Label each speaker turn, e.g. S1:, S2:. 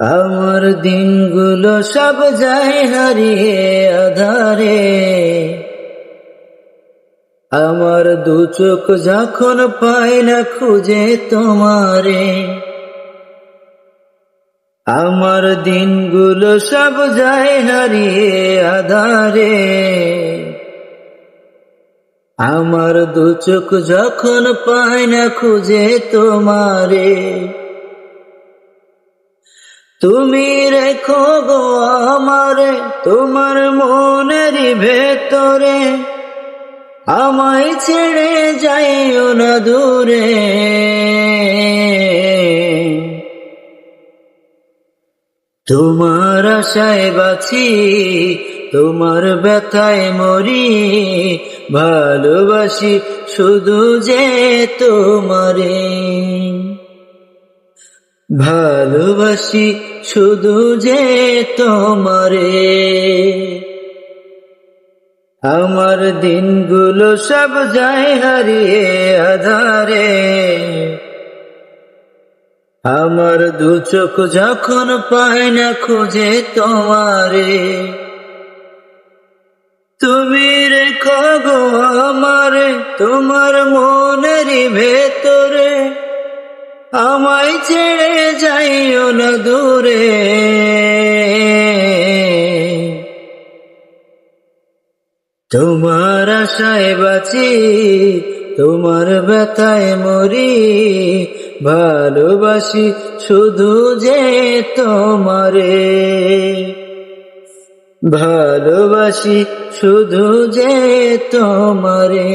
S1: আমার দিনগুলো সব যায় হারিয়ে আধারে, আমার দু চোখ যখন পায় না খুঁজে তোমারে। আমার দিনগুলো সব যায় হারিয়ে আধারে, আমার দু চোখ যখন পায় না খুঁজে তোমারে। তুমি রেখো গো আমারে তোমার মনের ভেতরে, আমায় ছেড়ে যাইও না দূরে। তোমার আশায় বাঁচি, তোমার ব্যথায় মরি, ভালোবাসি শুধু যে তোমারে। ভালোবাসি শুধু যে তোমারে। আমার দিনগুলো সব যায় হারিয়ে আধারে, আমার দু চোখ যখন পায় না খুঁজে তোমারে। তুমি রেখো গো আমারে তোমার মনের ভেতরে, আমায় ছেড়ে যাইও না দূরে। তোমার আশায় বাঁচি, তোমার ব্যথায় মরি, ভালোবাসি শুধু যে তোমারে। ভালোবাসি শুধু যে তোমারে।